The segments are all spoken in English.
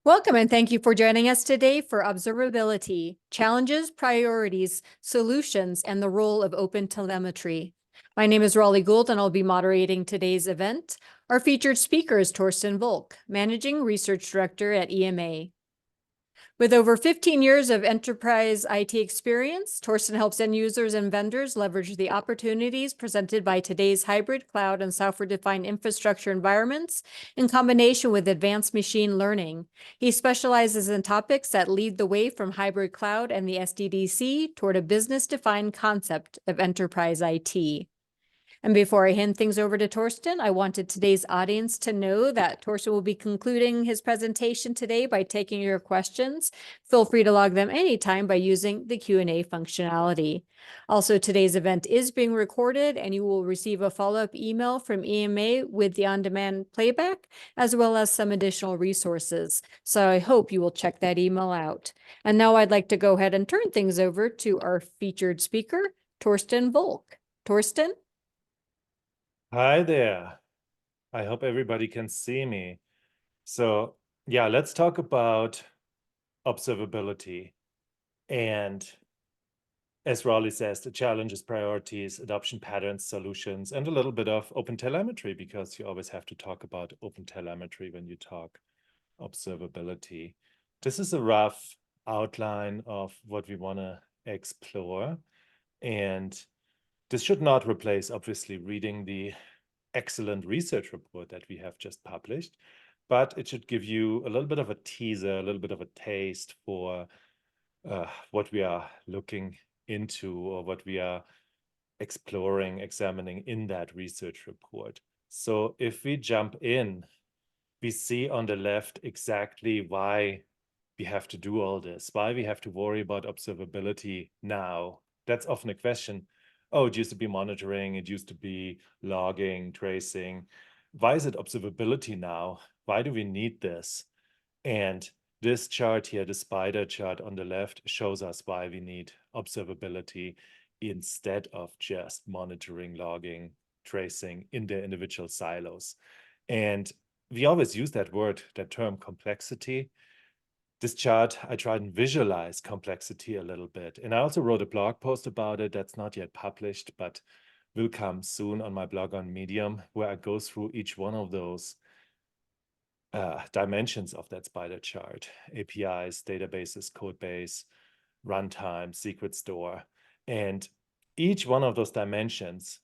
Welcome and thank you for joining us today for Observability, Challenges, Priorities, Solutions, and the Role of OpenTelemetry. My name is Raleigh Gould and I'll be moderating today's event. Our featured speaker is Torsten Volk, Managing Research Director at EMA. With over 15 years of enterprise IT experience, Torsten helps end users and vendors leverage the opportunities presented by today's hybrid cloud and software-defined infrastructure environments in combination with advanced machine learning. He specializes in topics that lead the way from hybrid cloud and the SDDC toward a business-defined concept of enterprise IT. And before I hand things over to Torsten, I wanted today's audience to know that Torsten will be concluding his presentation today by taking your questions. Feel free to log them anytime by using the Q&A functionality. Also, today's event is being recorded and you will receive a follow-up email from EMA with the on-demand playback, as well as some additional resources. So I hope you will check that email out. And now I'd like to go ahead and turn things over to our featured speaker, Torsten Volk. Torsten? Hi there. I hope everybody can see me. So yeah, let's talk about observability. And as Raleigh says, the challenges, priorities, adoption patterns, solutions, and a little bit of OpenTelemetry, because you always have to talk about OpenTelemetry when you talk observability. This is a rough outline of what we want to explore. And this should not replace, obviously, reading the excellent research report that we have just published, but it should give you a little bit of a teaser, a little bit of a taste for what we are looking into or what we are exploring, examining in that research report. So if we jump in, we see on the left exactly why we have to do all this, why we have to worry about observability now. That's often a question. Oh, it used to be monitoring, it used to be logging, tracing. Why is it observability now? Why do we need this? And this chart here, the spider chart on the left, shows us why we need observability instead of just monitoring, logging, tracing in their individual silos. And we always use that word, that term complexity. This chart, I tried and visualize complexity a little bit. And I also wrote a blog post about it that's not yet published, but will come soon on my blog on Medium, where I go through each one of those dimensions of that spider chart: APIs, databases, code base, runtime, secret store. And each one of those dimensions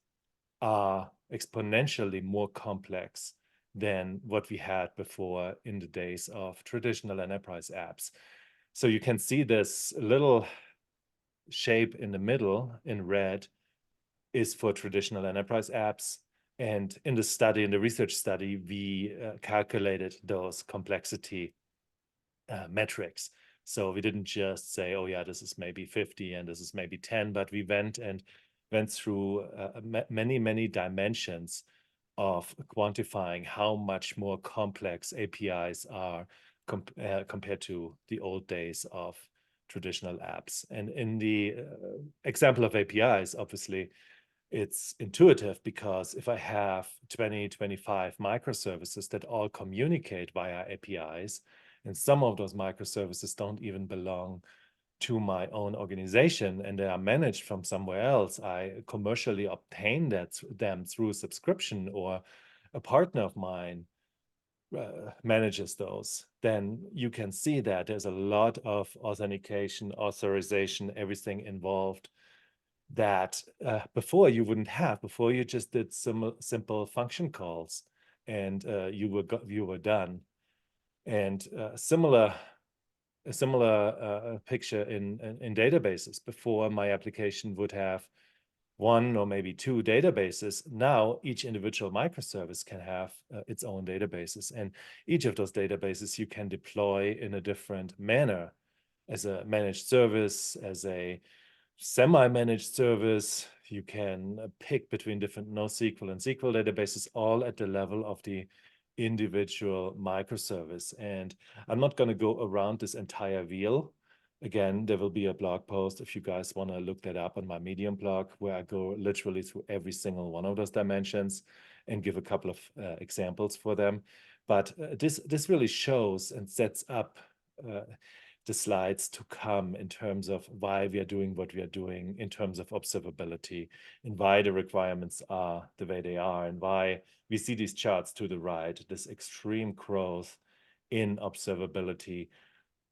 are exponentially more complex than what we had before in the days of traditional enterprise apps. So you can see this little shape in the middle in red is for traditional enterprise apps. And in the study, in the research study, we calculated those complexity metrics. So we didn't just say, oh yeah, this is maybe 50 and this is maybe 10, but we went through many dimensions of quantifying how much more complex APIs are compared to the old days of traditional apps. And in the example of APIs, obviously, it's intuitive, because if I have 20, 25 microservices that all communicate via APIs, and some of those microservices don't even belong to my own organization and they are managed from somewhere else, I commercially obtain them through a subscription, or a partner of mine manages those, then you can see that there's a lot of authentication, authorization, everything involved that before you wouldn't have. Before you just did some simple function calls and you were done. And a similar picture in databases. Before, my application would have one or maybe two databases. Now each individual microservice can have its own databases, and each of those databases you can deploy in a different manner, as a managed service, as a semi-managed service. You can pick between different NoSQL and SQL databases, all at the level of the individual microservice. And I'm not going to go around this entire wheel. Again, there will be a blog post if you guys want to look that up on my Medium blog, where I go literally through every single one of those dimensions and give a couple of examples for them. But this really shows and sets up the slides to come in terms of why we are doing what we are doing in terms of observability, and why the requirements are the way they are, and why we see these charts to the right, this extreme growth in observability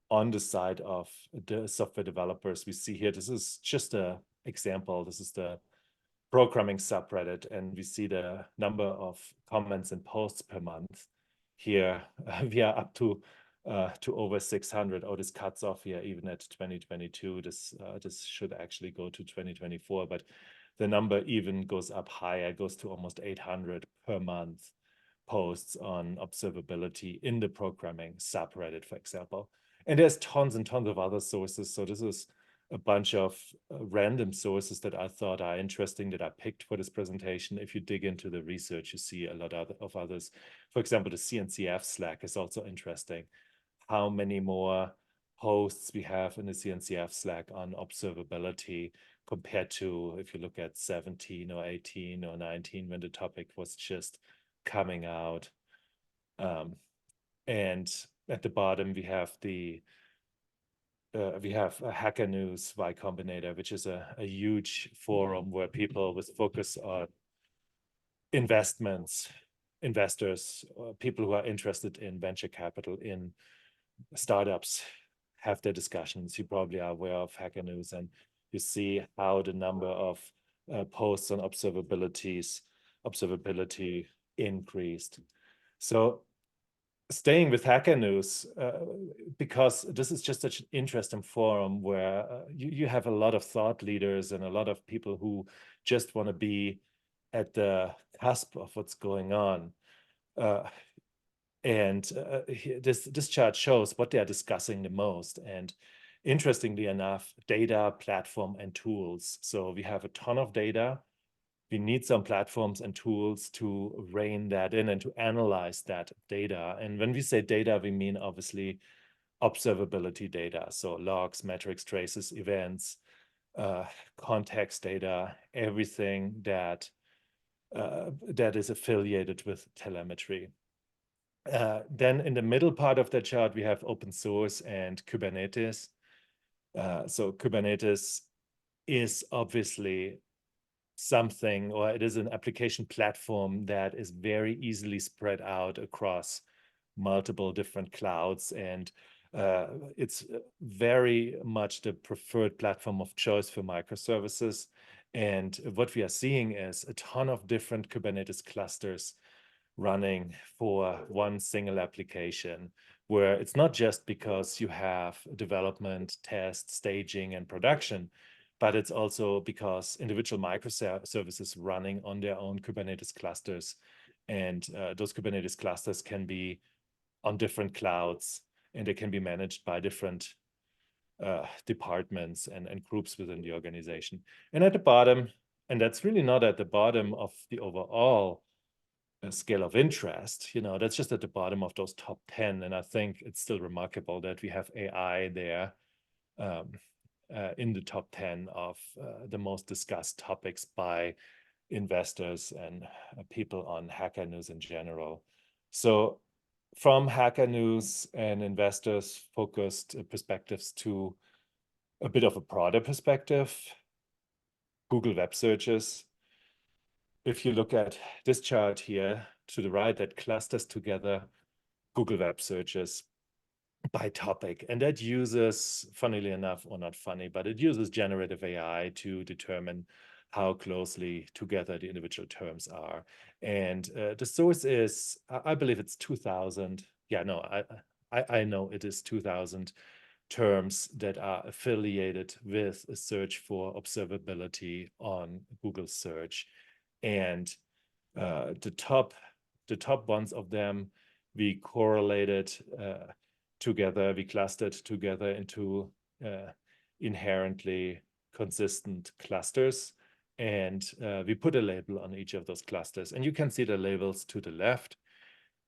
on the side of the software developers. We see here, this is just an example. This is the programming subreddit, and we see the number of comments and posts per month. Here we are up to over 600. Oh, this cuts off here even at 2022. This should actually go to 2024, but the number even goes up higher, goes to almost 800 per month posts on observability in the programming subreddit, for example. And there's tons and tons of other sources. So this is a bunch of random sources that I thought are interesting, that I picked for this presentation. If you dig into the research, you see a lot of others. For example, the CNCF Slack is also interesting. How many more posts we have in the CNCF Slack on observability compared to if you look at 17 or 18 or 19, when the topic was just coming out. And at the bottom, we have a Hacker News Y Combinator, which is a huge forum where people with focus on investors, people who are interested in venture capital, in startups, have their discussions. You probably are aware of Hacker News, and you see how the number of posts on observability increased. So staying with Hacker News, because this is just such an interesting forum where you have a lot of thought leaders and a lot of people who just want to be at the cusp of what's going on. This chart shows what they are discussing the most. And interestingly enough, data, platform, and tools. So we have a ton of data. We need some platforms and tools to rein that in and to analyze that data. And when we say data, we mean obviously observability data. So logs, metrics, traces, events, context data, everything that is affiliated with telemetry. Then in the middle part of the chart, we have open source and Kubernetes. So Kubernetes is obviously something, or it is an application platform that is very easily spread out across multiple different clouds. And it's very much the preferred platform of choice for microservices. And what we are seeing is a ton of different Kubernetes clusters running for one single application, where it's not just because you have development, test, staging, and production, but it's also because individual microservices running on their own Kubernetes clusters. And those Kubernetes clusters can be on different clouds, and they can be managed by different departments and groups within the organization. And at the bottom, and that's really not at the bottom of the overall scale of interest, that's just at the bottom of those top 10. And I think it's still remarkable that we have AI there in the top 10 of the most discussed topics by investors and people on Hacker News in general. So from Hacker News and investors focused perspectives to a bit of a broader perspective, Google Web Searches. If you look at this chart here to the right, that clusters together Google Web Searches by topic. And that uses, funnily enough, or not funny, but it uses generative AI to determine how closely together the individual terms are. And the source is, I believe it's 2000. Yeah, no, I know it is 2000 terms that are affiliated with a search for observability on Google search. And the top ones of them, we correlated together, we clustered together into inherently consistent clusters. And we put a label on each of those clusters. And you can see the labels to the left.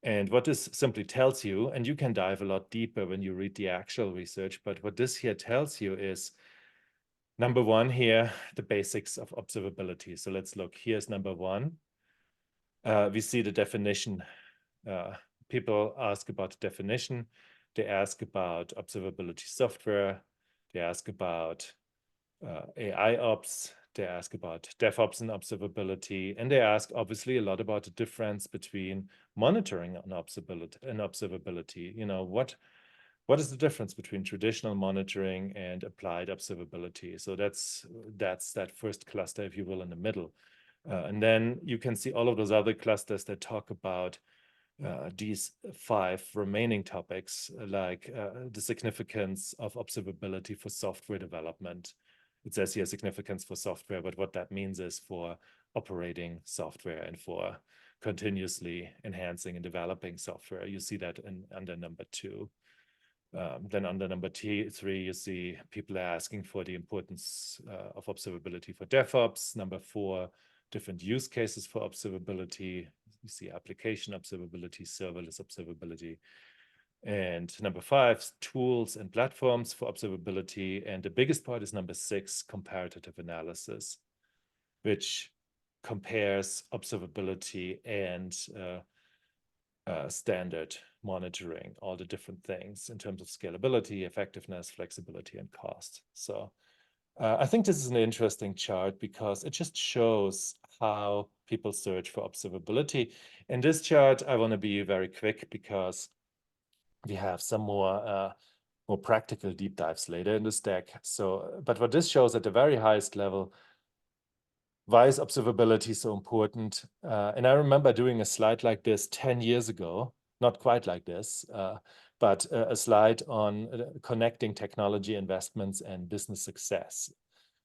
And what this simply tells you, and you can dive a lot deeper when you read the actual research, but what this here tells you is, number one here, the basics of observability. So let's look. Here's number one. We see the definition people ask about definition, they ask about observability software, they ask about AI ops, they ask about DevOps and observability, and they ask obviously a lot about the difference between monitoring and observability. You know, what is the difference between traditional monitoring and applied observability? So that's that first cluster, if you will, in the middle. And then you can see all of those other clusters that talk about these 5 remaining topics, like the significance of observability for software development. It says here significance for software, but what that means is for operating software and for continuously enhancing and developing software. You see that under number 2. Then under number 3, you see people are asking for the importance of observability for DevOps. Number 4, different use cases for observability. You see application observability, serverless observability. And number 5, tools and platforms for observability. And the biggest part is number 6, comparative analysis, which compares observability and standard monitoring, all the different things in terms of scalability, effectiveness, flexibility, and cost. So I think this is an interesting chart because it just shows how people search for observability. In this chart, I want to be very quick because we have some more practical deep dives later in this deck. So, but what this shows at the very highest level, why is observability so important? And I remember doing a slide like this 10 years ago, not quite like this, but a slide on connecting technology investments and business success,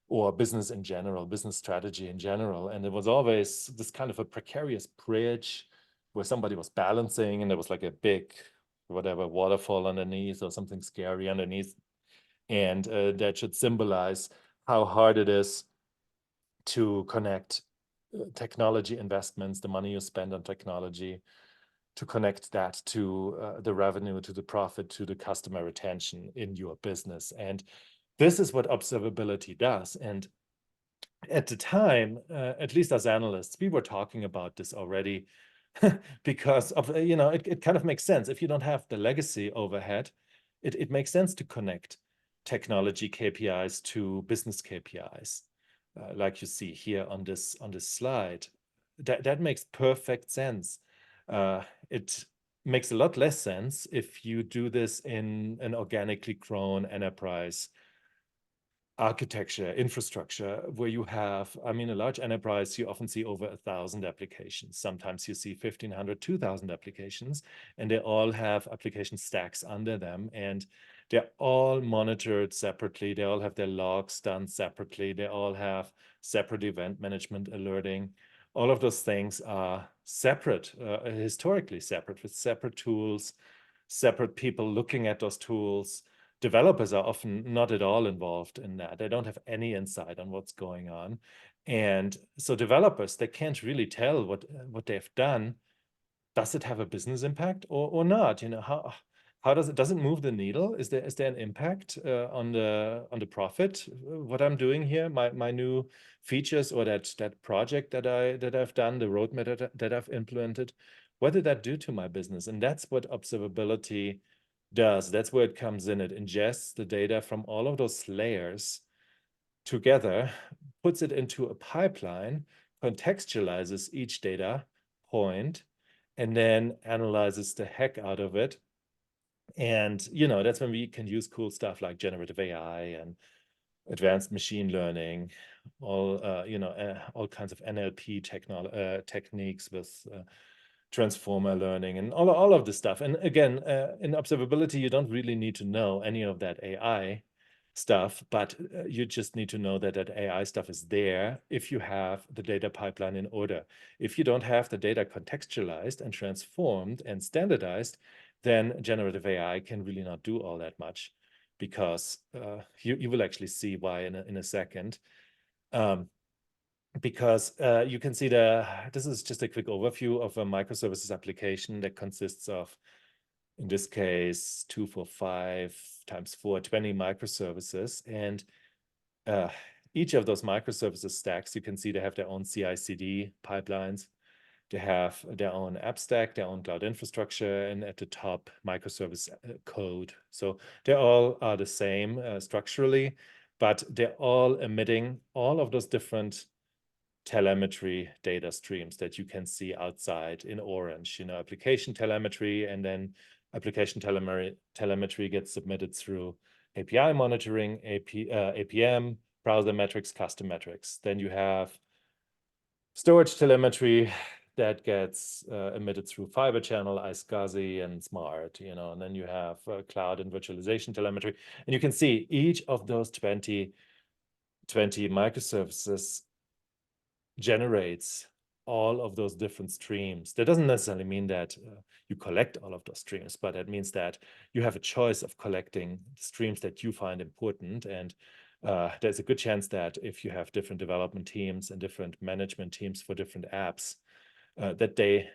or business in general, business strategy in general. And it was always this kind of a precarious bridge where somebody was balancing and there was like a big, whatever, waterfall underneath or something scary underneath. And that should symbolize how hard it is to connect technology investments, the money you spend on technology, to connect that to the revenue, to the profit, to the customer retention in your business. And this is what observability does. And at the time, at least as analysts, we were talking about this already because of, it kind of makes sense. If you don't have the legacy overhead, it makes sense to connect technology KPIs to business KPIs. Like you see here on this slide, that makes perfect sense. It makes a lot less sense if you do this in an organically grown enterprise architecture, infrastructure, where you have, a large enterprise, you often see over 1,000 applications. Sometimes you see 1,500, 2,000 applications, and they all have application stacks under them, and they're all monitored separately. They all have their logs done separately. They all have separate event management alerting. All of those things are separate, historically separate, with separate tools, separate people looking at those tools. Developers are often not at all involved in that. They don't have any insight on what's going on. And so developers, they can't really tell what they've done. Does it have a business impact or not? How does it move the needle? Is there an impact on the profit? What I'm doing here, my new features or that project that I've done, the roadmap that I've implemented, what did that do to my business? And that's what observability does. That's where it comes in. It ingests the data from all of those layers together, puts it into a pipeline, contextualizes each data point, and then analyzes the heck out of it. And, that's when we can use cool stuff like generative AI and advanced machine learning, all kinds of NLP techniques with transformer learning and all of this stuff. And again, in observability, you don't really need to know any of that AI stuff, but you just need to know that AI stuff is there if you have the data pipeline in order. If you don't have the data contextualized and transformed and standardized, then generative AI can really not do all that much, because you will actually see why in a second. Because you can see this is just a quick overview of a microservices application that consists of, in this case, 2, 4, 5 times 4, 20 microservices. And each of those microservices stacks, you can see they have their own CI/CD pipelines. They have their own app stack, their own cloud infrastructure, and at the top, microservice code. So they all are the same structurally, but they're all emitting all of those different telemetry data streams that you can see outside in orange, application telemetry, and then application telemetry gets submitted through API monitoring, APM, browser metrics, custom metrics. Then you have storage telemetry that gets emitted through Fiber Channel, iSCSI, and Smart, and then you have cloud and virtualization telemetry. And you can see each of those 20 microservices generates all of those different streams. That doesn't necessarily mean that you collect all of those streams, but that means that you have a choice of collecting streams that you find important. And there's a good chance that if you have different development teams and different management teams for different apps, that they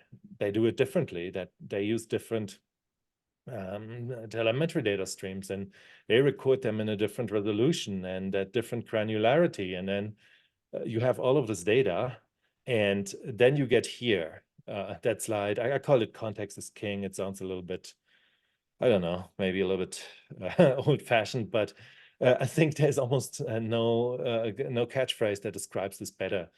do it differently, that they use different telemetry data streams, and they record them in a different resolution and at different granularity. And then you have all of this data, and then you get here, that slide. I call it context is king. It sounds a little bit, I don't know, maybe a little bit old-fashioned, but I think there's almost no catchphrase that describes this better.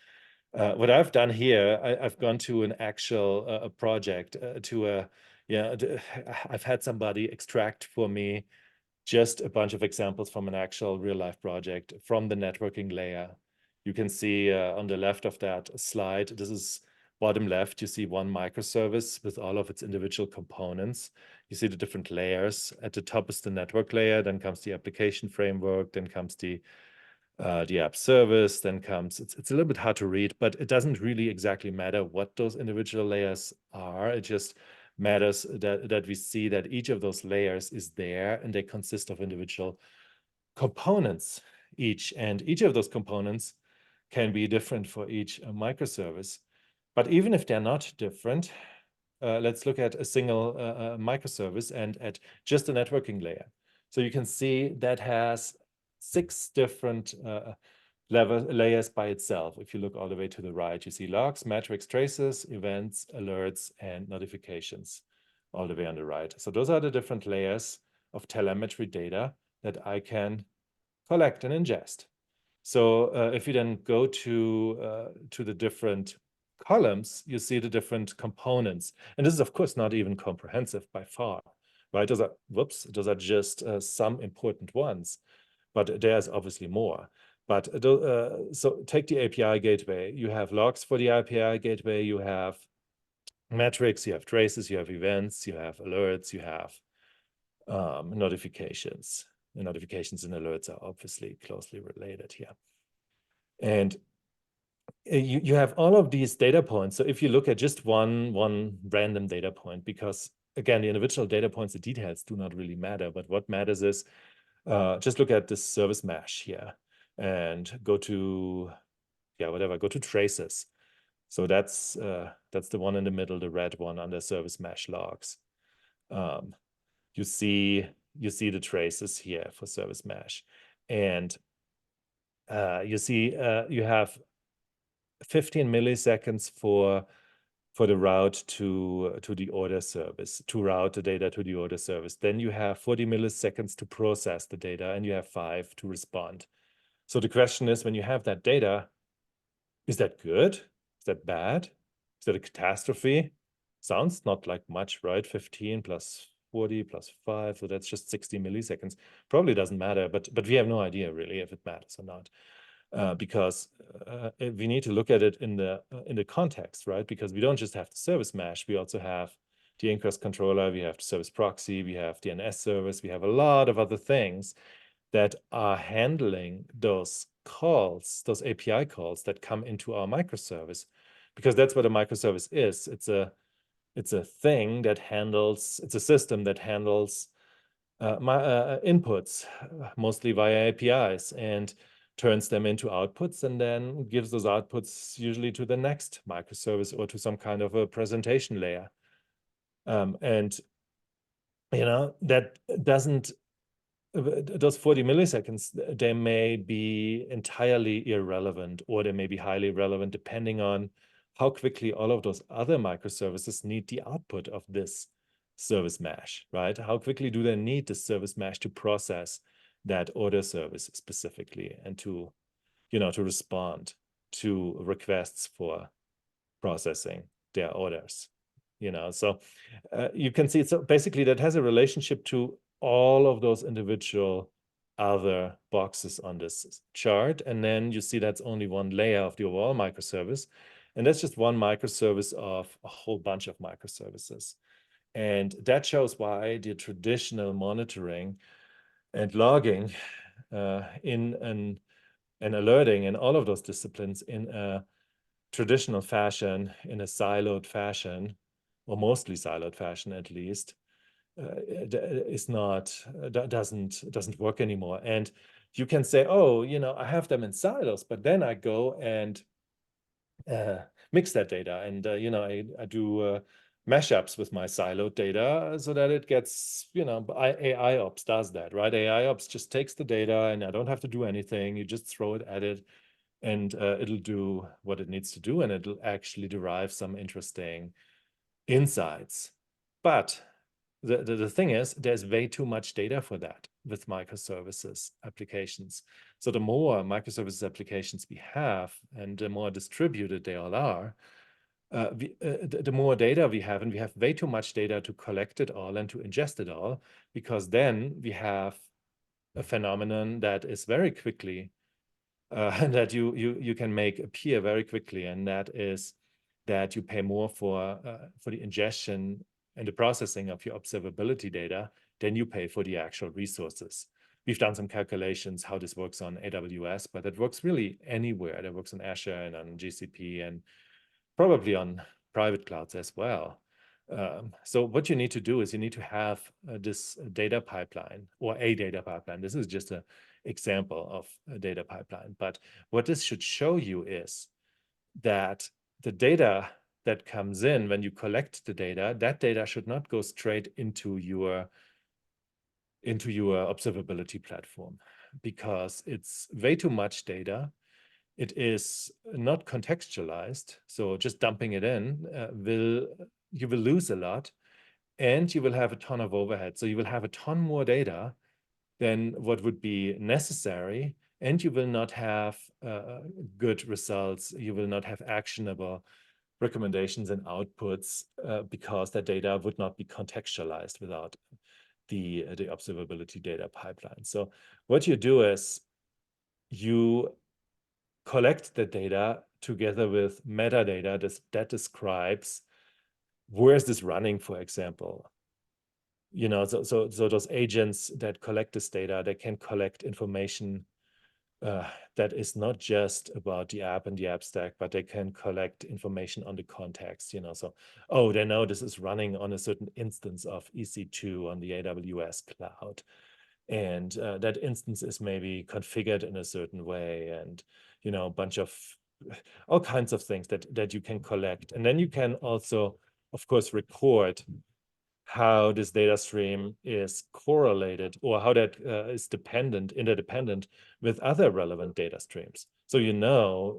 What I've done here, I've gone to an actual project, I've had somebody extract for me just a bunch of examples from an actual real-life project from the networking layer. You can see on the left of that slide, this is bottom left, you see one microservice with all of its individual components. You see the different layers. At the top is the network layer, then comes the application framework, then comes the app service, then comes, it's a little bit hard to read, but it doesn't really exactly matter what those individual layers are. It just matters that we see that each of those layers is there and they consist of individual components each. And each of those components can be different for each microservice. But even if they're not different, let's look at a single microservice and at just the networking layer. So you can see that has 6 different layers by itself. If you look all the way to the right, you see logs, metrics, traces, events, alerts, and notifications all the way on the right. So those are the different layers of telemetry data that I can collect and ingest. So if you then go to the different columns, you see the different components. And this is, of course, not even comprehensive by far, right? Those are just some important ones, but there's obviously more. But so take the API gateway. You have logs for the API gateway. You have metrics. You have traces. You have events. You have alerts. You have notifications. The notifications and alerts are obviously closely related here. And you have all of these data points. So if you look at just one random data point, because again, the individual data points, the details do not really matter, but what matters is just look at this service mesh here and go to, go to traces. So that's the one in the middle, the red one under service mesh logs. You see the traces here for service mesh, and you see you have 15 milliseconds for the route to the order service, to route the data to the order service. Then you have 40 milliseconds to process the data, and you have 5 to respond. So the question is, when you have that data, is that good? Is that bad? Is that a catastrophe? Sounds not like much, right? 15 plus 40 plus 5, so that's just 60 milliseconds. Probably doesn't matter, but we have no idea really if it matters or not. Because we need to look at it in the context, right? Because we don't just have the service mesh, we also have the ingress controller, we have the service proxy, we have DNS service, we have a lot of other things that are handling those calls, those API calls that come into our microservice, because that's what a microservice is. It's a thing that handles, it's a system that handles inputs, mostly via APIs, and turns them into outputs, and then gives those outputs usually to the next microservice or to some kind of a presentation layer. And that doesn't, those 40 milliseconds, they may be entirely irrelevant, or they may be highly relevant depending on how quickly all of those other microservices need the output of this service mesh, right? How quickly do they need the service mesh to process that order service specifically and to, to respond to requests for processing their orders, So you can see, so basically that has a relationship to all of those individual other boxes on this chart. And then you see that's only one layer of the overall microservice. And that's just one microservice of a whole bunch of microservices. And that shows why the traditional monitoring and logging and alerting in all of those disciplines in a traditional fashion, in a siloed fashion, or mostly siloed fashion at least, is not, doesn't work anymore. And you can say, oh, I have them in silos, but then I go and mix that data, and I do mashups with my siloed data so that it gets, AI Ops does that, right? AI Ops just takes the data, and I don't have to do anything. You just throw it at it, and it'll do what it needs to do, and it'll actually derive some interesting insights. But the thing is, there's way too much data for that with microservices applications. So the more microservices applications we have, and the more distributed they all are, the more data we have, and we have way too much data to collect it all and to ingest it all, because then we have a phenomenon that is very quickly that you can make appear very quickly, and that is that you pay more for the ingestion and the processing of your observability data than you pay for the actual resources. We've done some calculations how this works on AWS, but it works really anywhere. That works on Azure and on GCP and probably on private clouds as well. So what you need to do is you need to have this data pipeline, or a data pipeline. This is just an example of a data pipeline. But what this should show you is that the data that comes in when you collect the data, that data should not go straight into your observability platform, because it's way too much data. It is not contextualized. So just dumping it in you will lose a lot, and you will have a ton of overhead. So you will have a ton more data than what would be necessary, and you will not have good results. You will not have actionable recommendations and outputs because that data would not be contextualized without the observability data pipeline. So what you do is you collect the data together with metadata that describes where is this running, for example. So those agents that collect this data, they can collect information that is not just about the app and the app stack, but they can collect information on the context. So, oh, they know this is running on a certain instance of EC2 on the AWS cloud, and that instance is maybe configured in a certain way, and a bunch of all kinds of things that you can collect. And then you can also, of course, record how this data stream is correlated, or how that is interdependent with other relevant data streams. So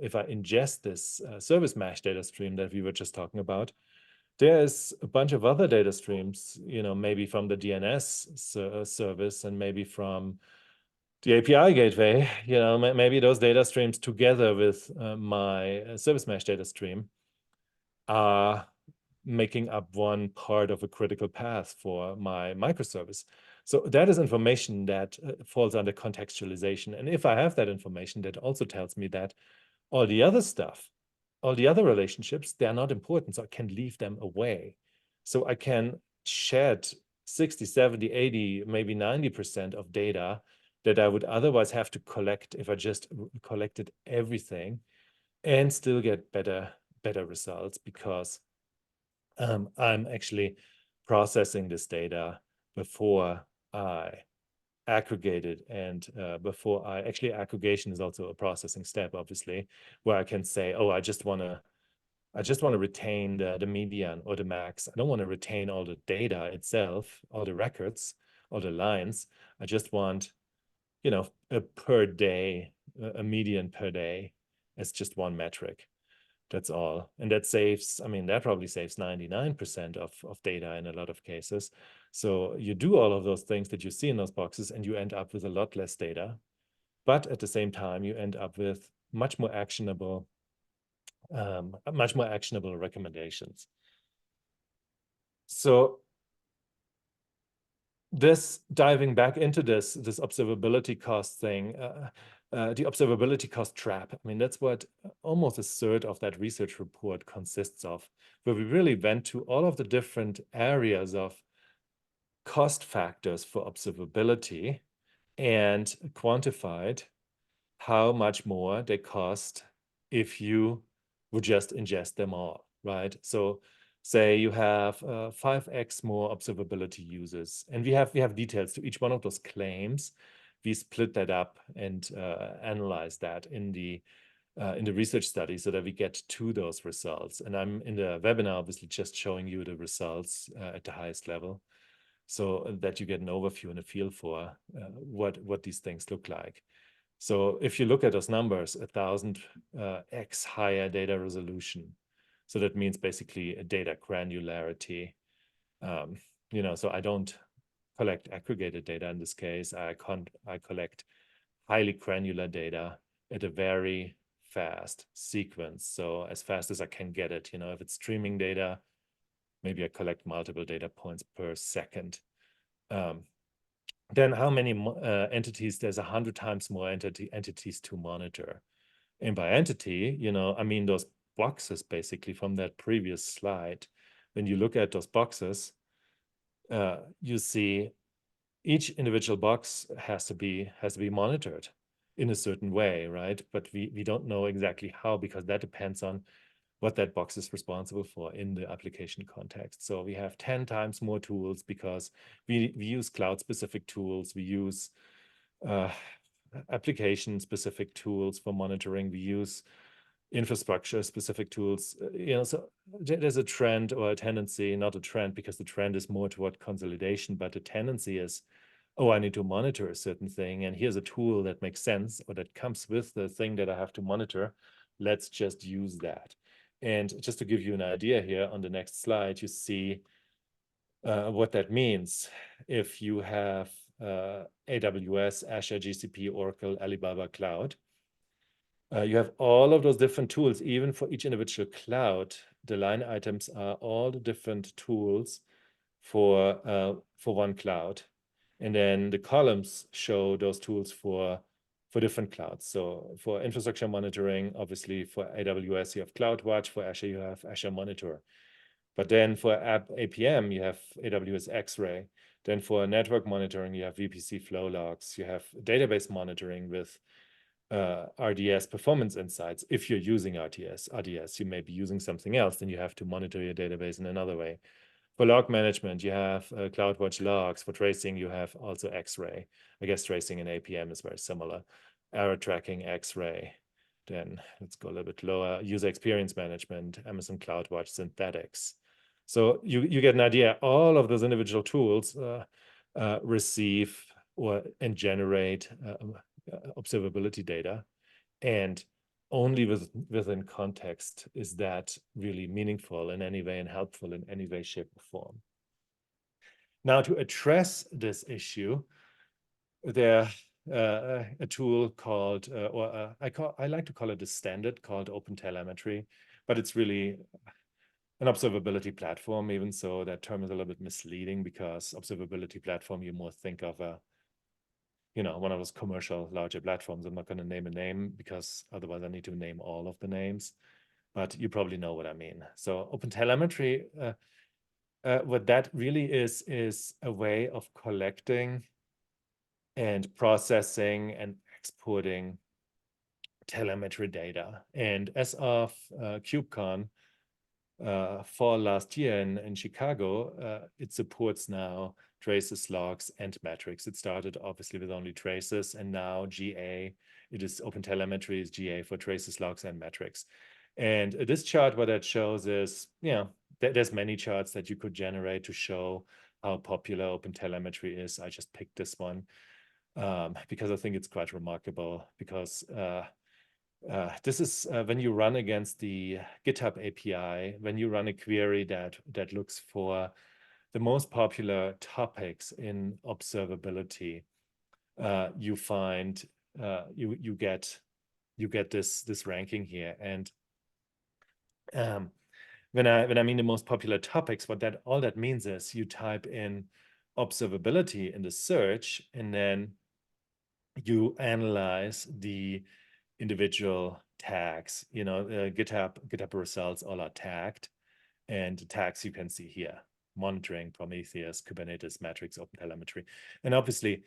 if I ingest this service mesh data stream that we were just talking about, there's a bunch of other data streams, maybe from the DNS service, and maybe from the API gateway, maybe those data streams together with my service mesh data stream are making up one part of a critical path for my microservice. So that is information that falls under contextualization. And if I have that information, that also tells me that all the other stuff, all the other relationships, they're not important. So I can leave them away. So I can shed 60, 70, 80, maybe 90% of data that I would otherwise have to collect if I just collected everything, and still get better results, because I'm actually processing this data before I aggregate it. And actually, aggregation is also a processing step, obviously, where I can say, oh, I just want to retain the median or the max. I don't want to retain all the data itself, all the records, all the lines. I just want, a per day, a median per day as just one metric. That's all. And that saves, I mean, that probably saves 99% of data in a lot of cases. So you do all of those things that you see in those boxes and you end up with a lot less data. But at the same time, you end up with much more actionable recommendations. So this diving back into this observability cost thing, the observability cost trap. I mean, that's what almost a third of that research report consists of, where we really went to all of the different areas of cost factors for observability and quantified how much more they cost if you would just ingest them all, right? So say you have 5x more observability users, and we have details to each one of those claims. We split that up and analyze that in the research study so that we get to those results. And I'm in the webinar obviously just showing you the results at the highest level, so that you get an overview and a feel for what these things look like. So if you look at those numbers, 1,000x higher data resolution. So that means basically a data granularity. So I don't collect aggregated data in this case. I collect highly granular data at a very fast sequence. So as fast as I can get it, if it's streaming data, maybe I collect multiple data points per second. Then how many entities? There's 100 times more entities to monitor. And by entity, I mean those boxes basically from that previous slide. When you look at those boxes, you see each individual box has to be monitored in a certain way, right? But we don't know exactly how, because that depends on what that box is responsible for in the application context. So we have 10 times more tools because we use cloud-specific tools. We use application-specific tools for monitoring. We use infrastructure-specific tools. So there's a trend or a tendency, not a trend, because the trend is more toward consolidation, but the tendency is, oh, I need to monitor a certain thing, and here's a tool that makes sense or that comes with the thing that I have to monitor. Let's just use that. And just to give you an idea here, on the next slide, you see what that means. If you have AWS, Azure, GCP, Oracle, Alibaba Cloud, you have all of those different tools. Even for each individual cloud, the line items are all the different tools for one cloud. And then the columns show those tools for different clouds. So for infrastructure monitoring, obviously for AWS, you have CloudWatch. For Azure, you have Azure Monitor. But then for APM, you have AWS X-Ray. Then for network monitoring, you have VPC flow logs. You have database monitoring with RDS performance insights. If you're using RDS, you may be using something else, then you have to monitor your database in another way. For log management, you have CloudWatch logs. For tracing, you have also X-Ray. I guess tracing in APM is very similar. Error tracking, X-Ray. Then let's go a little bit lower. User experience management, Amazon CloudWatch, synthetics. So you get an idea. All of those individual tools receive and generate observability data, and only within context is that really meaningful in any way and helpful in any way, shape, or form. Now, to address this issue, there a tool called, I like to call it a standard called OpenTelemetry, but it's really an observability platform. Even so, that term is a little bit misleading, because observability platform, you more think of one of those commercial larger platforms. I'm not going to name a name because otherwise I need to name all of the names, but you probably know what I mean. So OpenTelemetry, what that really is a way of collecting and processing and exporting telemetry data. And as of KubeCon fall last year in Chicago, it supports now traces, logs, and metrics. It started obviously with only traces, and now GA, it is OpenTelemetry is GA for traces, logs, and metrics. And this chart, what it shows is, there's many charts that you could generate to show how popular OpenTelemetry is. I just picked this one because I think it's quite remarkable, because this is when you run against the GitHub API, when you run a query that looks for the most popular topics in observability, you find you get this ranking here. And when I mean the most popular topics, all that means is you type in observability in the search, and then you analyze the individual tags. GitHub results all are tagged, and the tags you can see here: monitoring, Prometheus, Kubernetes, metrics, OpenTelemetry. And obviously,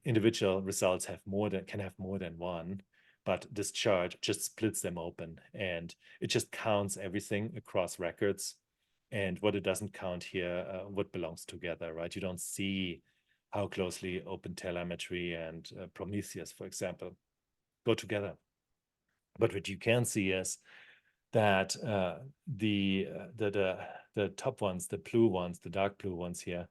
individual results can have more than one, but this chart just splits them open, and it just counts everything across records. And what it doesn't count here, what belongs together, right? You don't see how closely OpenTelemetry and Prometheus, for example, go together. But what you can see is that the top ones, the blue ones, the dark blue ones here,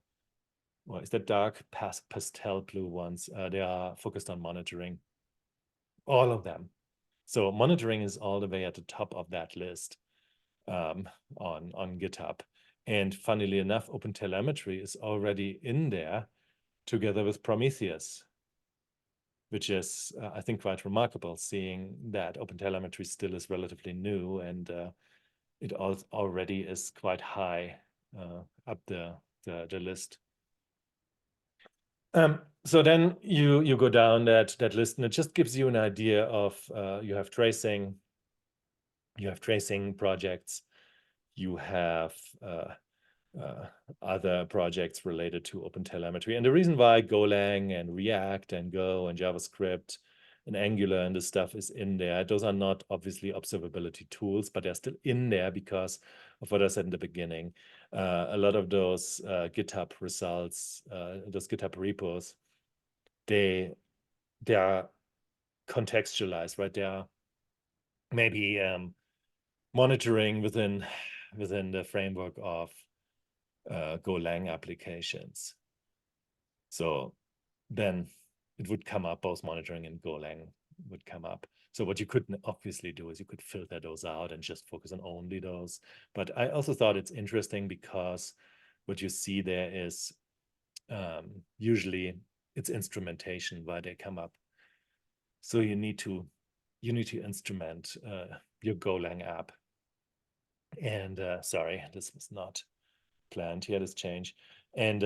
well, is that dark pastel blue ones? They are focused on monitoring, all of them. So monitoring is all the way at the top of that list on GitHub. And funnily enough, OpenTelemetry is already in there together with Prometheus, which is, I think, quite remarkable, seeing that OpenTelemetry still is relatively new, and it already is quite high up the list. So then you go down that list, and it just gives you an idea of you have tracing projects, you have other projects related to OpenTelemetry. And the reason why Golang and React and Go and JavaScript and Angular and this stuff is in there, those are not obviously observability tools, but they're still in there because of what I said in the beginning. A lot of those GitHub results, those GitHub repos, they are contextualized, right? They are maybe monitoring within the framework of Golang applications. So then it would come up, both monitoring and Golang would come up. So what you could obviously do is you could filter those out and just focus on only those. But I also thought it's interesting because what you see there is usually it's instrumentation why they come up. So you need to instrument your Golang app. And sorry, this was not planned here, this change. And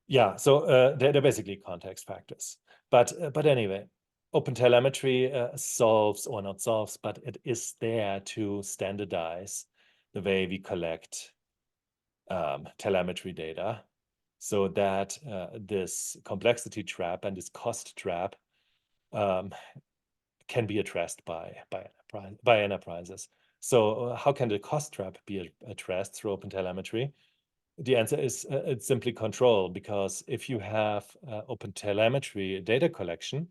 yeah, so they're basically context factors. But anyway, OpenTelemetry solves, or not solves, but it is there to standardize the way we collect telemetry data, so that this complexity trap and this cost trap can be addressed by enterprises. So how can the cost trap be addressed through OpenTelemetry? The answer is it's simply control, because if you have OpenTelemetry data collection,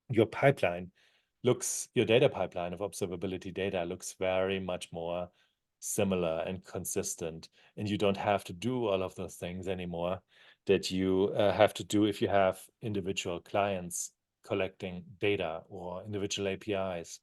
your data pipeline of observability data looks very much more similar and consistent, and you don't have to do all of those things anymore that you have to do if you have individual clients collecting data, or individual APIs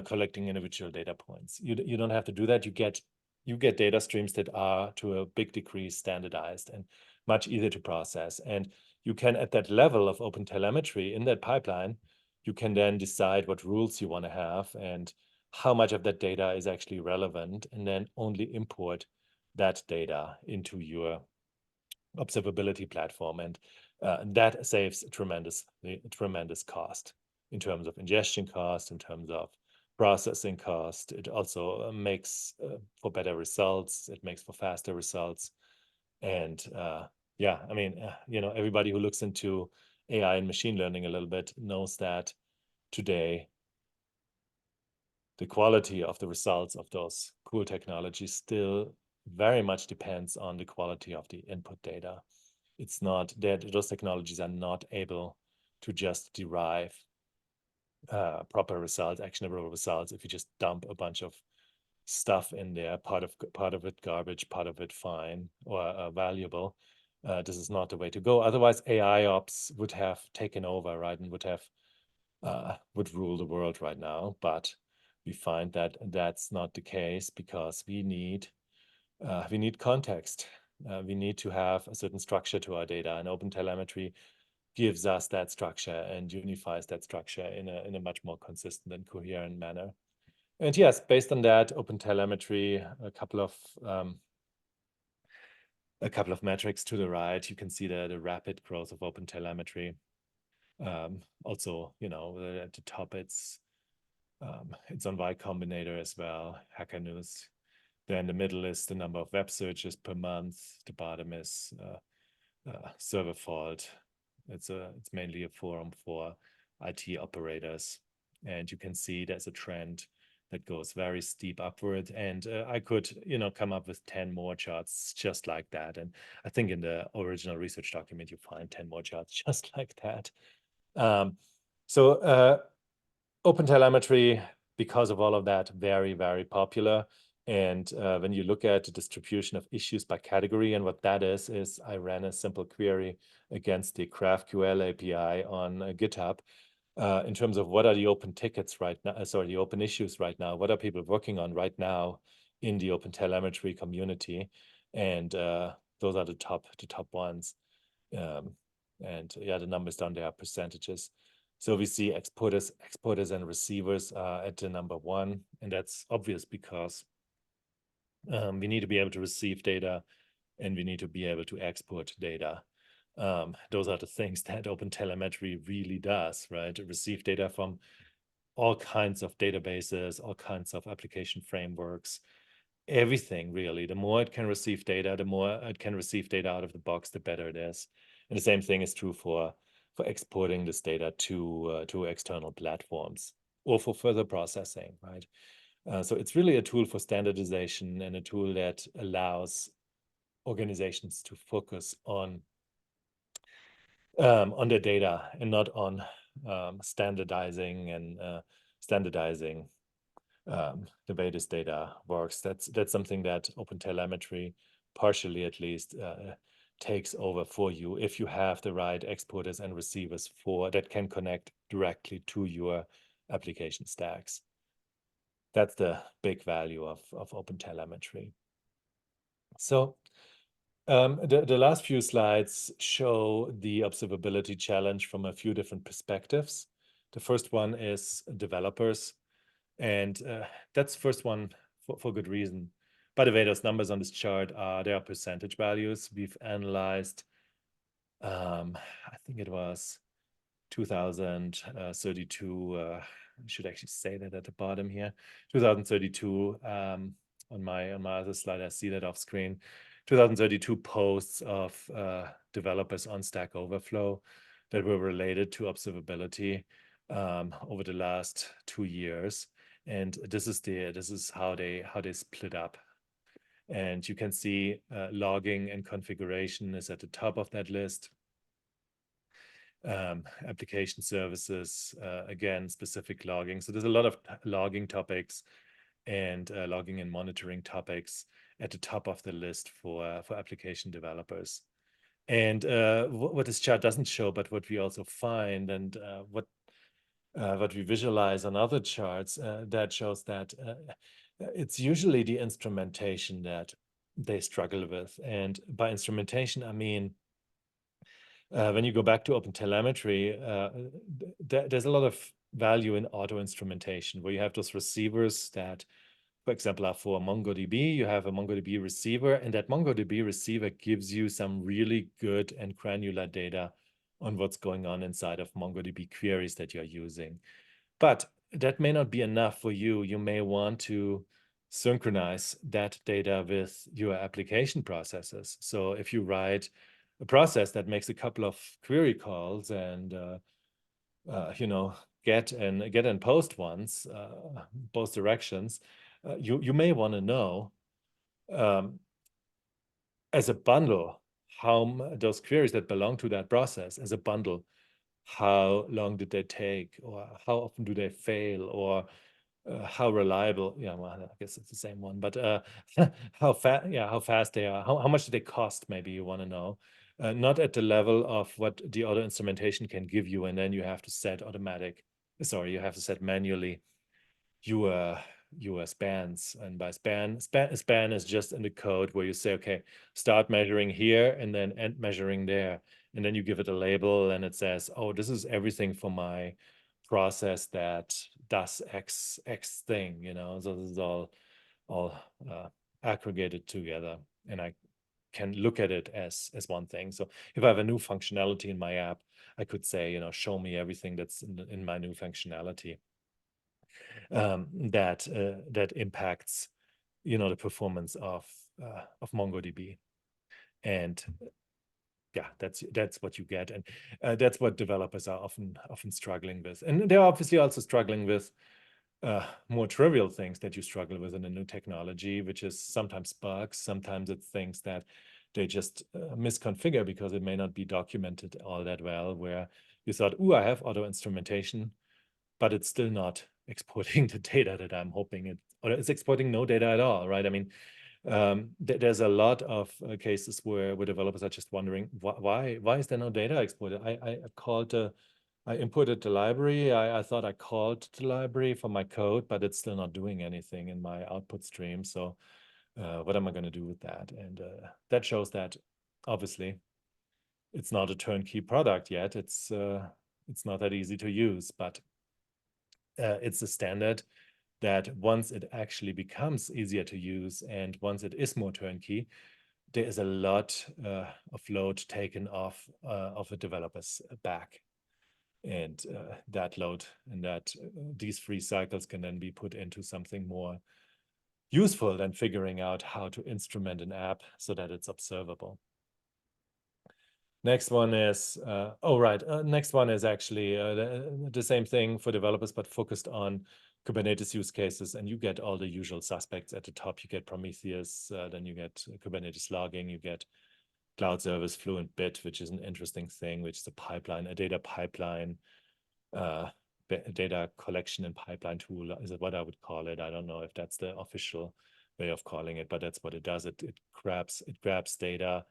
collecting individual data points. You don't have to do that. You get data streams that are to a big degree standardized and much easier to process. And you can, at that level of OpenTelemetry in that pipeline, you can then decide what rules you want to have and how much of that data is actually relevant, and then only import that data into your observability platform. And that saves tremendous cost in terms of ingestion cost, in terms of processing cost. It also makes for better results. It makes for faster results. And yeah, I mean, everybody who looks into AI and machine learning a little bit knows that today the quality of the results of those cool technologies still very much depends on the quality of the input data. It's not that those technologies are not able to just derive proper results, actionable results, if you just dump a bunch of stuff in there, part of it garbage, part of it fine or valuable. This is not the way to go. Otherwise, AI ops would have taken over, right, and would have would rule the world right now, but we find that that's not the case because we need context. We need to have a certain structure to our data, and OpenTelemetry gives us that structure and unifies that structure in a much more consistent and coherent manner. And yes, based on that, OpenTelemetry, a couple of metrics to the right, you can see the rapid growth of OpenTelemetry. Also, at the top, it's on Y Combinator as well, Hacker News. There in the middle is the number of web searches per month. The bottom is server fault. It's mainly a forum for IT operators, and you can see there's a trend that goes very steep upward. And I could, come up with 10 more charts just like that. And I think in the original research document, you find 10 more charts just like that. So OpenTelemetry, because of all of that, very, very popular. And when you look at the distribution of issues by category, and what that is I ran a simple query against the GraphQL API on GitHub in terms of what are the open tickets right now, the open issues right now, what are people working on right now in the OpenTelemetry community, and those are the top ones. And yeah, the numbers down there are percentages. So we see exporters and receivers at the number one, and that's obvious because we need to be able to receive data and we need to be able to export data. Those are the things that OpenTelemetry really does, right? Receive data from all kinds of databases, all kinds of application frameworks, everything really. The more it can receive data, the more it can receive data out of the box, the better it is. And the same thing is true for exporting this data to external platforms or for further processing, right? So it's really a tool for standardization and a tool that allows organizations to focus on their data and not on standardizing the way this data works. That's something that OpenTelemetry, partially at least, takes over for you if you have the right exporters and receivers that can connect directly to your application stacks. That's the big value of OpenTelemetry. So the last few slides show the observability challenge from a few different perspectives. The first one is developers, and that's the first one for good reason. By the way, those numbers on this chart they are percentage values. We've analyzed, I think it was 2032. I should actually say that at the bottom here. 2032. On my other slide, I see that off screen. 2032 posts of developers on Stack Overflow that were related to observability over the last 2 years. And this is how they split up. And you can see logging and configuration is at the top of that list. Application services, again, specific logging. So there's a lot of logging topics and logging and monitoring topics at the top of the list for application developers. And what this chart doesn't show, but what we also find and what we visualize on other charts, that shows that it's usually the instrumentation that they struggle with. And by instrumentation, I mean, when you go back to OpenTelemetry, there's a lot of value in auto instrumentation where you have those receivers that, for example, are for MongoDB. You have a MongoDB receiver, and that MongoDB receiver gives you some really good and granular data on what's going on inside of MongoDB queries that you're using. But that may not be enough for you. You may want to synchronize that data with your application processes. So if you write a process that makes a couple of query calls and get and post once, both directions, you may want to know as a bundle how those queries that belong to that process as a bundle, how long did they take, or how often do they fail, or how reliable, well, I guess it's the same one, but how fast they are, how much do they cost, maybe you want to know. Not at the level of what the auto instrumentation can give you, and then you have to set automatic sorry, you have to set manually your spans. And by span is just in the code where you say, okay, start measuring here and then end measuring there. And then you give it a label and it says, oh, this is everything for my process that does X thing, you know. So this is all aggregated together, and I can look at it as one thing. So if I have a new functionality in my app, I could say, you know, show me everything that's in my new functionality that impacts, you know, the performance of MongoDB. And yeah, that's what you get, and that's what developers are often struggling with. And they're obviously also struggling with more trivial things that you struggle with in a new technology, which is sometimes bugs, sometimes it's things that they just misconfigure because it may not be documented all that well, where you thought, oh, I have auto instrumentation, but it's still not exporting the data that I'm hoping it, or it's exporting no data at all, right? I mean, there's a lot of cases where developers are just wondering why is there no data exported? I imported the library. I thought I called the library for my code, but it's still not doing anything in my output stream. So what am I going to do with that? And that shows that obviously it's not a turnkey product yet. It's not that easy to use, but it's a standard that once it actually becomes easier to use and once it is more turnkey, there is a lot of load taken off of a developer's back. And that load and that these free cycles can then be put into something more useful than figuring out how to instrument an app so that it's observable. Next one is, next one is actually the same thing for developers, but focused on Kubernetes use cases. And you get all the usual suspects at the top. You get Prometheus, then you get Kubernetes logging, you get cloud service Fluent Bit, which is an interesting thing, which is a pipeline, a data pipeline, data collection and pipeline tool is what I would call it. I don't know if that's the official way of calling it, but that's what it does. It grabs data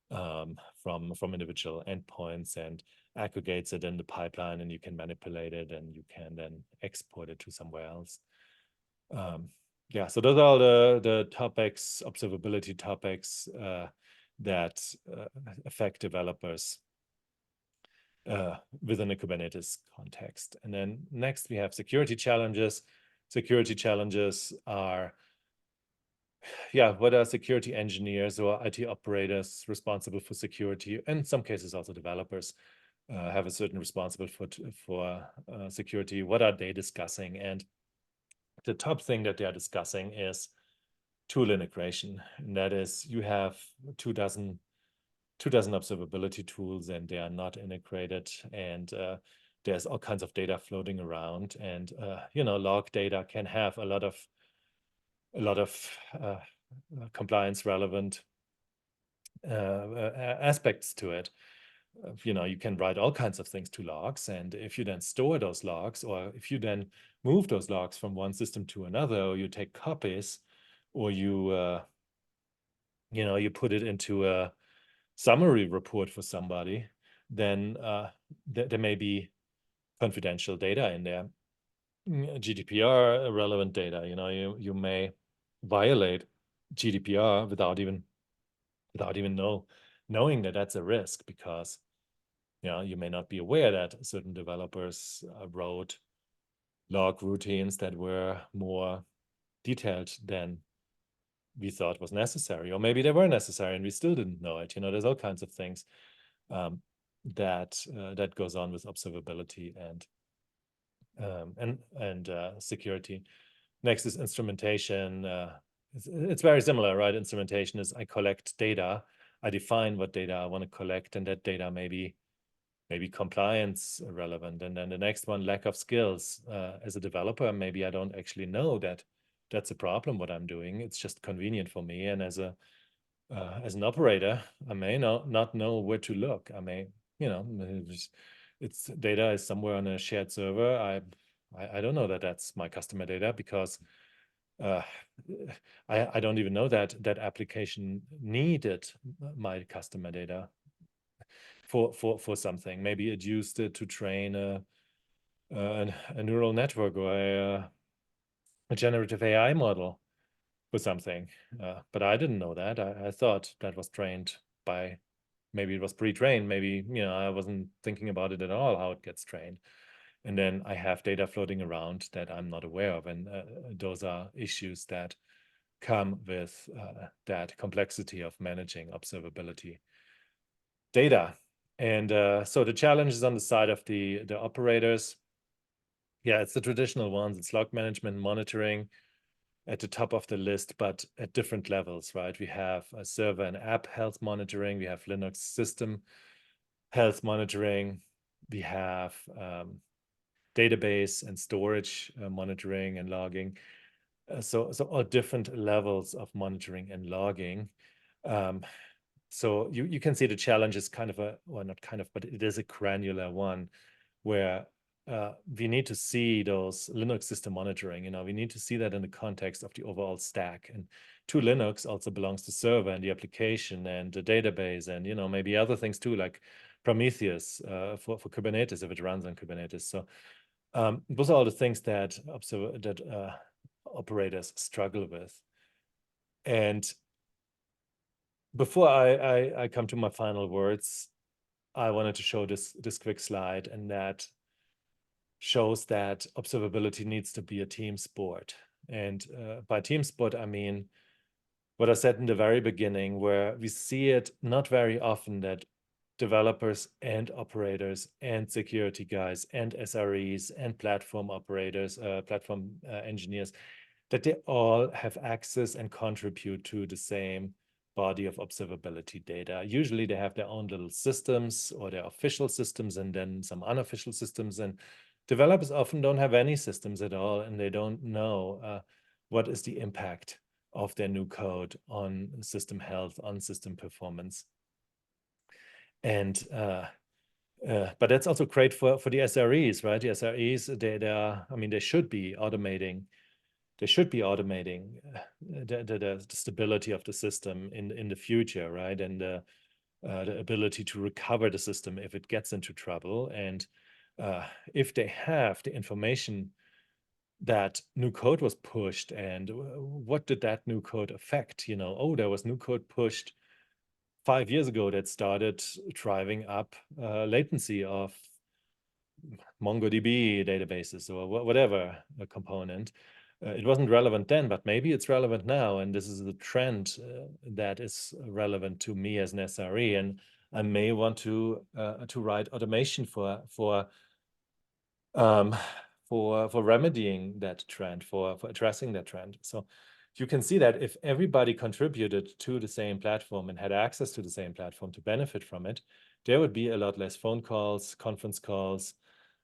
from individual endpoints and aggregates it in the pipeline, and you can manipulate it and you can then export it to somewhere else. Yeah, so those are all the topics, observability topics that affect developers within a Kubernetes context. And then next we have security challenges. Security challenges are, yeah, what are security engineers or IT operators responsible for security? In some cases, also developers have a certain responsible for security. What are they discussing? And the top thing that they are discussing is tool integration. And that is, you have two dozen observability tools and they are not integrated, and there's all kinds of data floating around, and you know, log data can have a lot of compliance relevant aspects to it. You know, you can write all kinds of things to logs, and if you then store those logs, or if you then move those logs from one system to another, or you take copies, or you you know, you put it into a summary report for somebody, then there may be confidential data in there, GDPR relevant data. You know, you may violate GDPR without even knowing that that's a risk, because you know, you may not be aware that certain developers wrote log routines that were more detailed than we thought was necessary, or maybe they were necessary and we still didn't know it. You know, there's all kinds of things that goes on with observability and security. Next is instrumentation. It's very similar, right? Instrumentation is, I collect data, I define what data I want to collect, and that data may be compliance relevant. And then the next one, lack of skills. As a developer, maybe I don't actually know that that's a problem what I'm doing. It's just convenient for me. And as an operator, I may not know where to look. I may, you know, it's data is somewhere on a shared server. I don't know that that's my customer data, because I don't even know that that application needed my customer data for something. Maybe it used it to train a neural network or a generative AI model for something. But I didn't know that. I thought that was trained by, maybe it was pre-trained, maybe, I wasn't thinking about it at all, how it gets trained. And then I have data floating around that I'm not aware of. And those are issues that come with that complexity of managing observability data. And so the challenge is on the side of the operators. Yeah, it's the traditional ones. It's log management, monitoring at the top of the list, but at different levels, right? We have a server and app health monitoring. We have Linux system health monitoring. We have database and storage monitoring and logging. So all different levels of monitoring and logging. So you can see the challenge is kind of well, not kind of, but it is a granular one where we need to see those Linux system monitoring. We need to see that in the context of the overall stack. And to Linux also belongs the server and the application and the database and maybe other things too, like Prometheus for Kubernetes if it runs on Kubernetes. So those are all the things that operators struggle with. And before I come to my final words, I wanted to show this quick slide, and that shows that observability needs to be a team sport. And by team sport, I mean what I said in the very beginning, where we see it not very often that developers and operators and security guys and SREs and platform operators, platform engineers, that they all have access and contribute to the same body of observability data. Usually they have their own little systems or their official systems and then some unofficial systems. And developers often don't have any systems at all, and they don't know what is the impact of their new code on system health, on system performance. And but that's also great for the SREs, right? The SREs, they should be automating. They should be automating the stability of the system in the future, right? And the ability to recover the system if it gets into trouble. And if they have the information that new code was pushed and what did that new code affect? Oh, there was new code pushed 5 years ago that started driving up latency of MongoDB databases or whatever component. It wasn't relevant then, but maybe it's relevant now. And this is the trend that is relevant to me as an SRE. And I may want to write automation for remedying that trend, for addressing that trend. So you can see that if everybody contributed to the same platform and had access to the same platform to benefit from it, there would be a lot less phone calls, conference calls,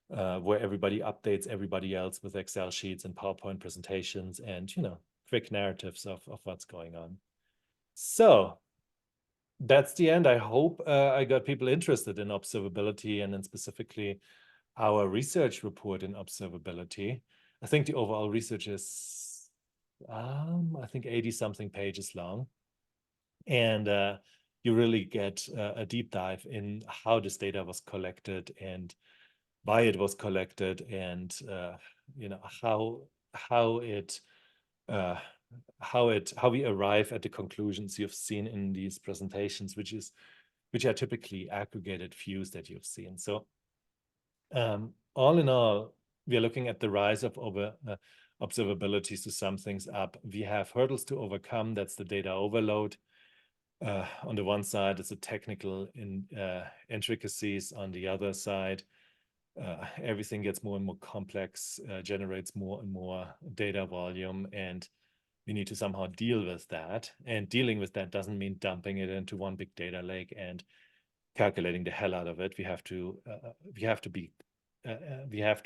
where everybody updates everybody else with Excel sheets and PowerPoint presentations and, quick narratives of what's going on. So that's the end. I hope I got people interested in observability and then specifically our research report in observability. I think the overall research is, I think 80-something pages long. And you really get a deep dive in how this data was collected and why it was collected and how we arrive at the conclusions you've seen in these presentations, which are typically aggregated views that you've seen. So all in all, we are looking at the rise of observability to sum things up. We have hurdles to overcome. That's the data overload. On the one side, it's the technical intricacies. On the other side, everything gets more and more complex, generates more and more data volume, and we need to somehow deal with that. And dealing with that doesn't mean dumping it into one big data lake and calculating the hell out of it. We have to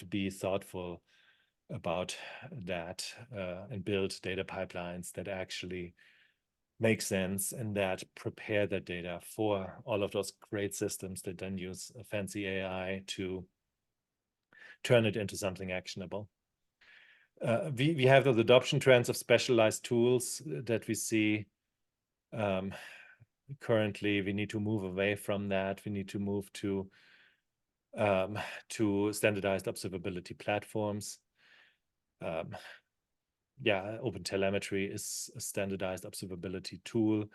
be thoughtful about that and build data pipelines that actually make sense and that prepare the data for all of those great systems that then use a fancy AI to turn it into something actionable. We have those adoption trends of specialized tools that we see. Currently, we need to move away from that. We need to move to to standardized observability platforms. Yeah, OpenTelemetry is a standardized observability tool.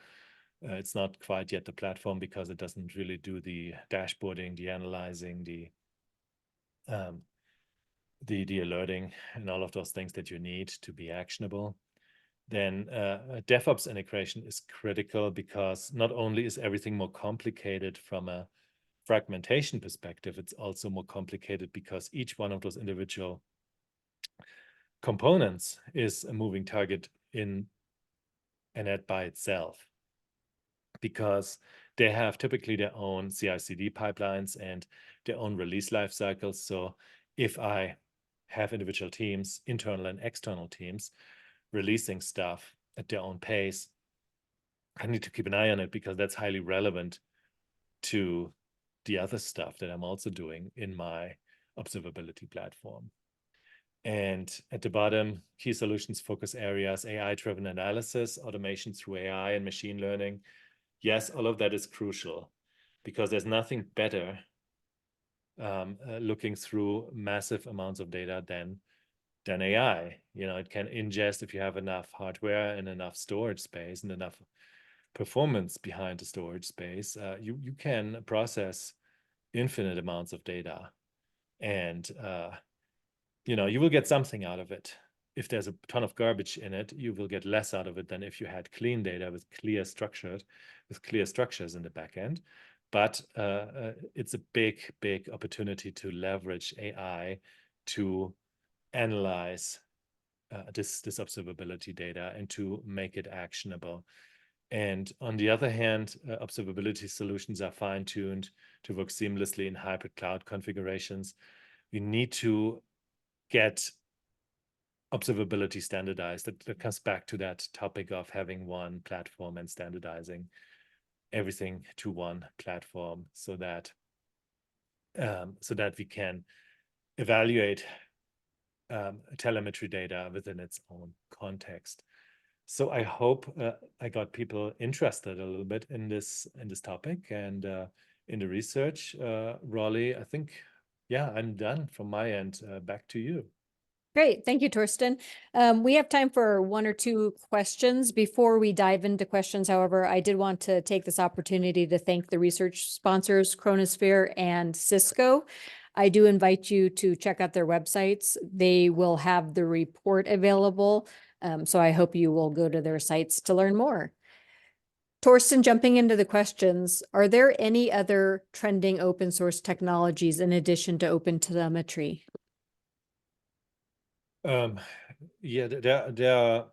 It's not quite yet the platform because it doesn't really do the dashboarding, the analyzing, the alerting, and all of those things that you need to be actionable. Then DevOps integration is critical because not only is everything more complicated from a fragmentation perspective, it's also more complicated because each one of those individual components is a moving target in an ad by itself, because they have typically their own CI/CD pipelines and their own release life cycles. So if I have individual teams, internal and external teams, releasing stuff at their own pace, I need to keep an eye on it because that's highly relevant to the other stuff that I'm also doing in my observability platform. And at the bottom, key solutions focus areas, AI-driven analysis, automation through AI and machine learning. Yes, all of that is crucial because there's nothing better looking through massive amounts of data than AI. It can ingest, if you have enough hardware and enough storage space and enough performance behind the storage space, you can process infinite amounts of data, and you will get something out of it. If there's a ton of garbage in it, you will get less out of it than if you had clean data with clear structures in the back end. But it's a big opportunity to leverage AI to analyze this observability data and to make it actionable. And on the other hand, observability solutions are fine-tuned to work seamlessly in hybrid cloud configurations. We need to get observability standardized. That comes back to that topic of having one platform and standardizing everything to one platform so that we can evaluate telemetry data within its own context. So I hope I got people interested a little bit in this topic and in the research. Rolly, I think, yeah, I'm done from my end. Back to you. Great. Thank you, Torsten. We have time for one or two questions. Before we dive into questions, however, I did want to take this opportunity to thank the research sponsors, Chronosphere and Cisco. I do invite you to check out their websites. They will have the report available, so I hope you will go to their sites to learn more. Torsten, jumping into the questions, are there any other trending open source technologies in addition to OpenTelemetry? Yeah, there are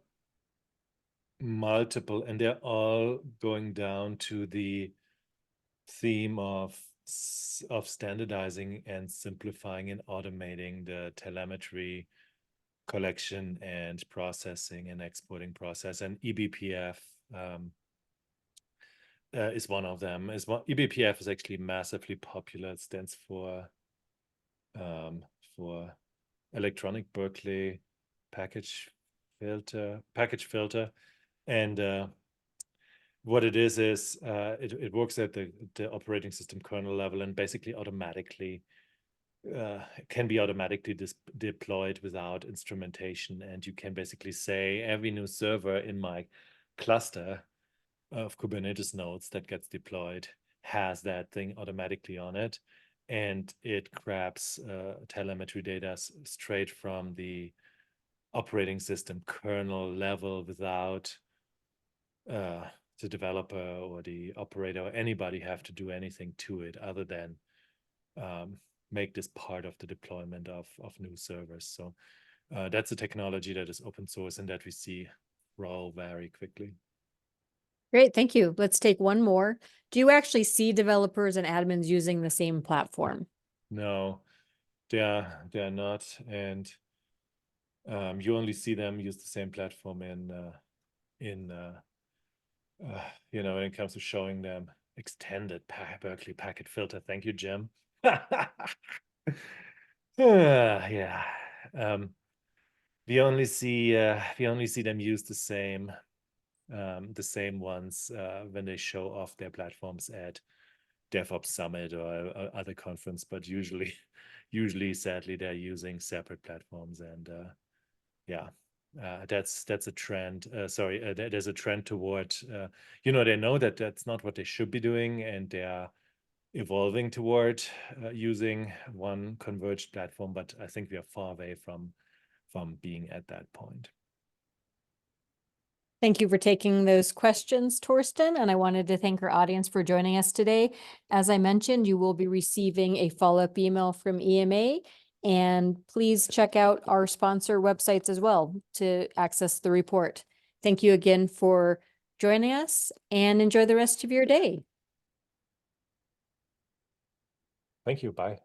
multiple, and they're all going down to the theme of standardizing and simplifying and automating the telemetry collection and processing and exporting process. And eBPF is one of them. eBPF is actually massively popular. It stands for Electronic Berkeley Package Filter. And what it is it works at the operating system kernel level and basically automatically can be automatically deployed without instrumentation. And you can basically say every new server in my cluster of Kubernetes nodes that gets deployed has that thing automatically on it, and it grabs telemetry data straight from the operating system kernel level without the developer or the operator or anybody have to do anything to it other than make this part of the deployment of new servers. So that's a technology that is open source and that we see grow very quickly. Great, thank you. Let's take one more. Do you actually see developers and admins using the same platform? No, they're not, and you only see them use the same platform when it comes to showing them extended Berkeley packet filter. Thank you, Jim. Yeah. We only see them use the same ones when they show off their platforms at DevOps Summit or other conference, but usually, sadly, they're using separate platforms, and yeah, that's a trend. There's a trend toward, they know that that's not what they should be doing, and they are evolving toward using one converged platform. But I think we are far away from being at that point. Thank you for taking those questions, Torsten, and I wanted to thank our audience for joining us today. As I mentioned, you will be receiving a follow-up email from EMA, and please check out our sponsor websites as well to access the report. Thank you again for joining us, and enjoy the rest of your day. Thank you. Bye.